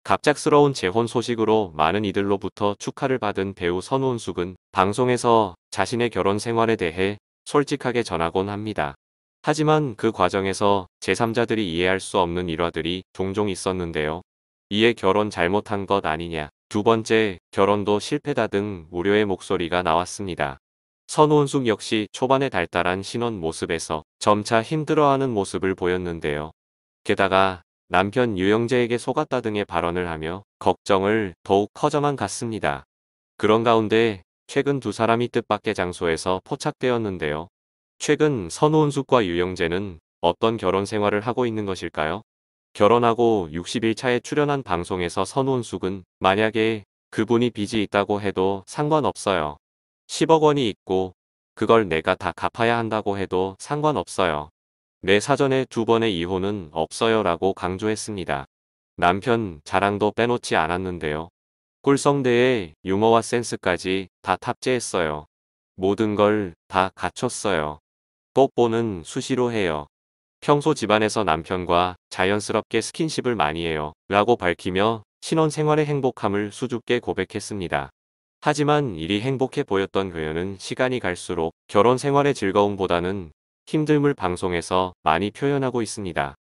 갑작스러운 재혼 소식으로 많은 이들로부터 축하를 받은 배우 선우은숙은 방송에서 자신의 결혼 생활에 대해 솔직하게 전하곤 합니다. 하지만 그 과정에서 제3자들이 이해할 수 없는 일화들이 종종 있었는데요. 이에 결혼 잘못한 것 아니냐, 두 번째, 결혼도 실패다 등 우려의 목소리가 나왔습니다. 선우은숙 역시 초반에 달달한 신혼 모습에서 점차 힘들어하는 모습을 보였는데요. 게다가 남편 유영재에게 속았다 등의 발언을 하며 걱정을 더욱 커져만 갔습니다. 그런 가운데 최근 두 사람이 뜻밖의 장소에서 포착되었는데요. 최근 선우은숙과 유영재는 어떤 결혼 생활을 하고 있는 것일까요? 결혼하고 60일 차에 출연한 방송에서 선우은숙은 만약에 그분이 빚이 있다고 해도 상관없어요. 10억 원이 있고 그걸 내가 다 갚아야 한다고 해도 상관없어요. 내 사전에 두 번의 이혼은 없어요 라고 강조했습니다. 남편 자랑도 빼놓지 않았는데요. 꿀성대에 유머와 센스까지 다 탑재했어요. 모든 걸 다 갖췄어요. 뽀뽀는 수시로 해요. 평소 집안에서 남편과 자연스럽게 스킨십을 많이 해요. 라고 밝히며 신혼생활의 행복함을 수줍게 고백했습니다. 하지만 일이 행복해 보였던 그녀는 시간이 갈수록 결혼 생활의 즐거움보다는 힘듦을 방송에서 많이 표현하고 있습니다.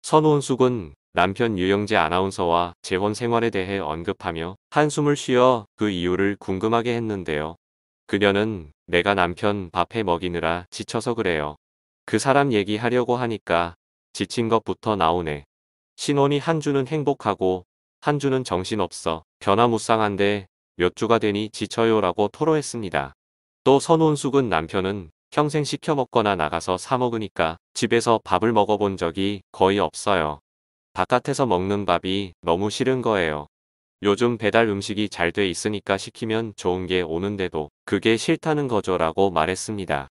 선우은숙은 남편 유영재 아나운서와 재혼 생활에 대해 언급하며 한숨을 쉬어 그 이유를 궁금하게 했는데요. 그녀는 내가 남편 밥해 먹이느라 지쳐서 그래요. 그 사람 얘기하려고 하니까 지친 것부터 나오네. 신혼이 한 주는 행복하고 한 주는 정신없어. 변화무쌍한데 몇 주가 되니 지쳐요라고 토로했습니다. 또 선우은숙은 남편은 평생 시켜 먹거나 나가서 사 먹으니까 집에서 밥을 먹어본 적이 거의 없어요. 바깥에서 먹는 밥이 너무 싫은 거예요. 요즘 배달 음식이 잘 돼 있으니까 시키면 좋은 게 오는데도 그게 싫다는 거죠라고 말했습니다.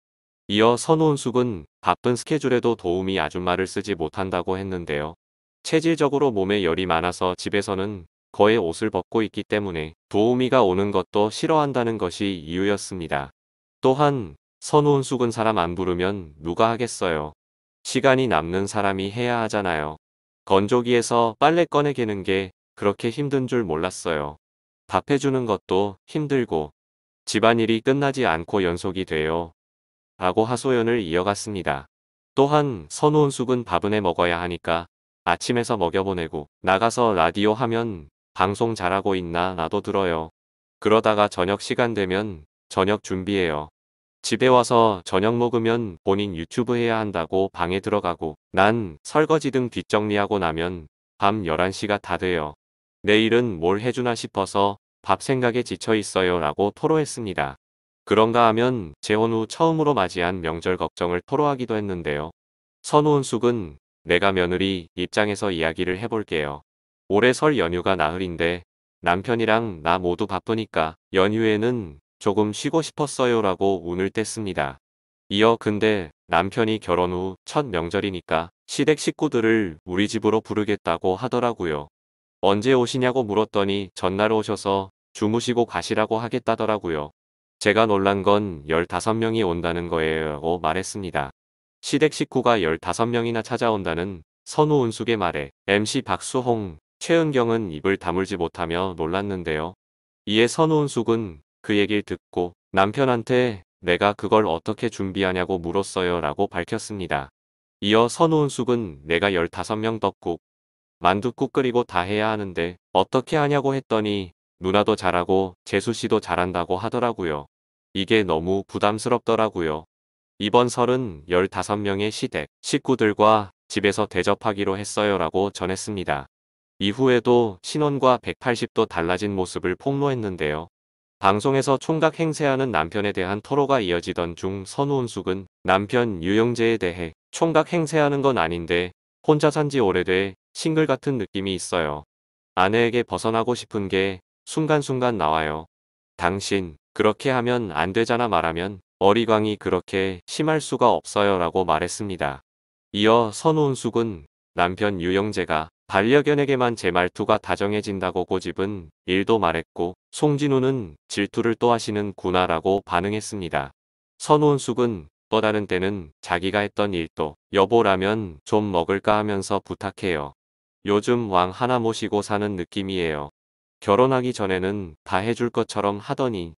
이어 선우은숙은 바쁜 스케줄에도 도우미 아줌마를 쓰지 못한다고 했는데요. 체질적으로 몸에 열이 많아서 집에서는 거의 옷을 벗고 있기 때문에 도우미가 오는 것도 싫어한다는 것이 이유였습니다. 또한 선우은숙은 사람 안 부르면 누가 하겠어요. 시간이 남는 사람이 해야 하잖아요. 건조기에서 빨래 꺼내 개는 게 그렇게 힘든 줄 몰랐어요. 밥 해주는 것도 힘들고 집안일이 끝나지 않고 연속이 돼요. 라고 하소연을 이어갔습니다. 또한 선우은숙은 밥은 해 먹어야 하니까 아침에서 먹여보내고 나가서 라디오 하면 방송 잘하고 있나 나도 들어요. 그러다가 저녁 시간 되면 저녁 준비해요. 집에 와서 저녁 먹으면 본인 유튜브 해야 한다고 방에 들어가고 난 설거지 등 뒷정리하고 나면 밤 11시가 다 돼요. 내일은 뭘 해주나 싶어서 밥 생각에 지쳐 있어요 라고 토로했습니다. 그런가 하면 재혼 후 처음으로 맞이한 명절 걱정을 토로하기도 했는데요. 선우은숙은 내가 며느리 입장에서 이야기를 해볼게요. 올해 설 연휴가 나흘인데 남편이랑 나 모두 바쁘니까 연휴에는 조금 쉬고 싶었어요 라고 운을 뗐습니다. 이어 근데 남편이 결혼 후 첫 명절이니까 시댁 식구들을 우리 집으로 부르겠다고 하더라고요. 언제 오시냐고 물었더니 전날 오셔서 주무시고 가시라고 하겠다더라고요. 제가 놀란 건 15명이 온다는 거예요 라고 말했습니다. 시댁 식구가 15명이나 찾아온다는 선우은숙의 말에 MC 박수홍, 최은경은 입을 다물지 못하며 놀랐는데요. 이에 선우은숙은 그 얘기를 듣고 남편한테 내가 그걸 어떻게 준비하냐고 물었어요 라고 밝혔습니다. 이어 선우은숙은 내가 15명 떡국, 만둣국 끓이고 다 해야 하는데 어떻게 하냐고 했더니 누나도 잘하고 재수씨도 잘한다고 하더라고요. 이게 너무 부담스럽더라고요. 이번 설은 15명의 시댁 식구들과 집에서 대접하기로 했어요 라고 전했습니다. 이후에도 신혼과 180도 달라진 모습을 폭로했는데요. 방송에서 총각 행세하는 남편에 대한 토로가 이어지던 중 선우은숙은 남편 유영재에 대해 총각 행세하는 건 아닌데 혼자 산지 오래돼 싱글 같은 느낌이 있어요. 아내에게 벗어나고 싶은 게 순간순간 나와요. 당신 그렇게 하면 안 되잖아 말하면 어리광이 그렇게 심할 수가 없어요 라고 말했습니다. 이어 선우은숙은 남편 유영재가 반려견에게만 제 말투가 다정해진다고 고집은 일도 말했고 송진우는 질투를 또 하시는구나 라고 반응했습니다. 선우은숙은 또 다른 때는 자기가 했던 일도 여보라면 좀 먹을까 하면서 부탁해요. 요즘 왕 하나 모시고 사는 느낌이에요. 결혼하기 전에는 다 해줄 것처럼 하더니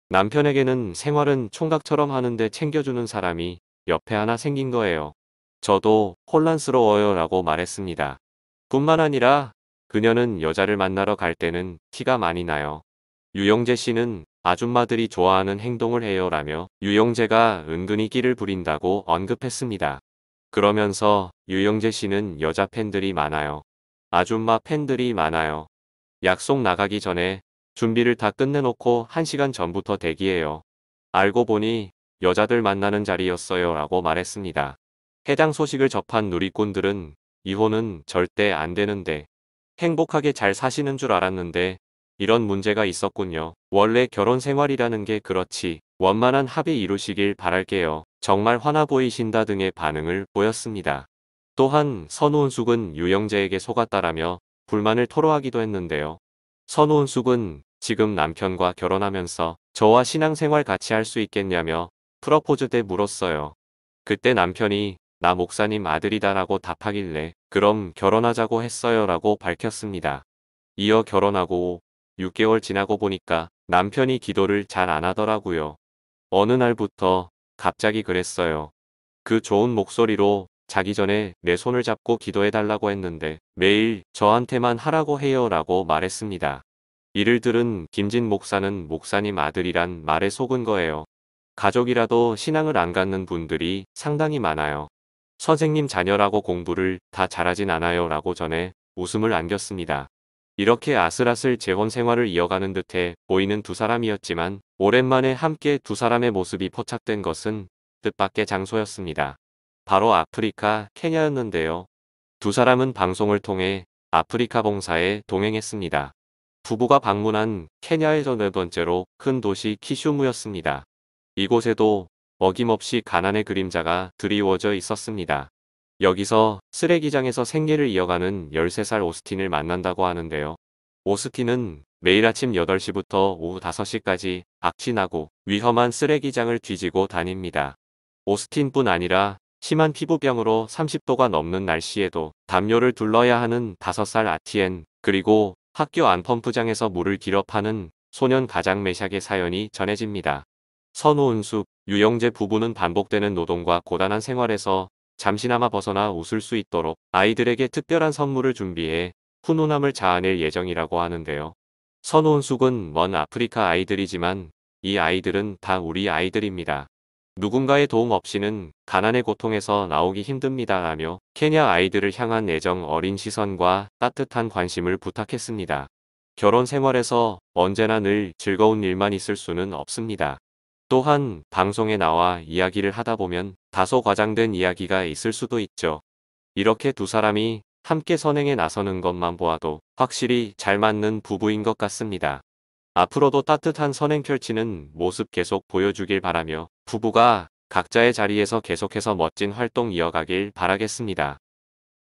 남편에게는 생활은 총각처럼 하는데 챙겨주는 사람이 옆에 하나 생긴 거예요. 저도 혼란스러워요 라고 말했습니다. 뿐만 아니라 그녀는 여자를 만나러 갈 때는 티가 많이 나요. 유영재 씨는 아줌마들이 좋아하는 행동을 해요 라며 유영재가 은근히 끼를 부린다고 언급했습니다. 그러면서 유영재 씨는 여자 팬들이 많아요. 아줌마 팬들이 많아요. 약속 나가기 전에 준비를 다 끝내놓고 1시간 전부터 대기해요. 알고 보니 여자들 만나는 자리였어요 라고 말했습니다. 해당 소식을 접한 누리꾼들은 이혼은 절대 안 되는데 행복하게 잘 사시는 줄 알았는데 이런 문제가 있었군요. 원래 결혼 생활이라는 게 그렇지. 원만한 합의 이루시길 바랄게요. 정말 화나 보이신다 등의 반응을 보였습니다. 또한 선우은숙은 유영재에게 속았다라며 불만을 토로하기도 했는데요. 선우은숙은 지금 남편과 결혼하면서 저와 신앙생활 같이 할 수 있겠냐며 프러포즈 때 물었어요. 그때 남편이 나 목사님 아들이다라고 답하길래 그럼 결혼하자고 했어요 라고 밝혔습니다. 이어 결혼하고 6개월 지나고 보니까 남편이 기도를 잘 안 하더라고요. 어느 날부터 갑자기 그랬어요. 그 좋은 목소리로 자기 전에 내 손을 잡고 기도해달라고 했는데 매일 저한테만 하라고 해요 라고 말했습니다. 이를 들은 김진 목사는 목사님 아들이란 말에 속은 거예요. 가족이라도 신앙을 안 갖는 분들이 상당히 많아요. 선생님 자녀라고 공부를 다 잘하진 않아요 라고 전해 웃음을 안겼습니다. 이렇게 아슬아슬 재혼 생활을 이어가는 듯해 보이는 두 사람이었지만 오랜만에 함께 두 사람의 모습이 포착된 것은 뜻밖의 장소였습니다. 바로 아프리카, 케냐였는데요. 두 사람은 방송을 통해 아프리카 봉사에 동행했습니다. 부부가 방문한 케냐에서 네 번째로 큰 도시 키슈무였습니다. 이곳에도 어김없이 가난의 그림자가 드리워져 있었습니다. 여기서 쓰레기장에서 생계를 이어가는 13살 오스틴을 만난다고 하는데요. 오스틴은 매일 아침 8시부터 오후 5시까지 악취나고 위험한 쓰레기장을 뒤지고 다닙니다. 오스틴뿐 아니라 심한 피부병으로 30도가 넘는 날씨에도 담요를 둘러야 하는 5살 아티엔, 그리고 학교 안 펌프장에서 물을 길어 파는 소년 가장 매샥의 사연이 전해집니다. 선우은숙, 유영재 부부는 반복되는 노동과 고단한 생활에서 잠시나마 벗어나 웃을 수 있도록 아이들에게 특별한 선물을 준비해 훈훈함을 자아낼 예정이라고 하는데요. 선우은숙은 먼 아프리카 아이들이지만 이 아이들은 다 우리 아이들입니다. 누군가의 도움 없이는 가난의 고통에서 나오기 힘듭니다 라며 케냐 아이들을 향한 애정 어린 시선과 따뜻한 관심을 부탁했습니다. 결혼 생활에서 언제나 늘 즐거운 일만 있을 수는 없습니다. 또한 방송에 나와 이야기를 하다 보면 다소 과장된 이야기가 있을 수도 있죠. 이렇게 두 사람이 함께 선행에 나서는 것만 보아도 확실히 잘 맞는 부부인 것 같습니다. 앞으로도 따뜻한 선행 펼치는 모습 계속 보여주길 바라며 부부가 각자의 자리에서 계속해서 멋진 활동 이어가길 바라겠습니다.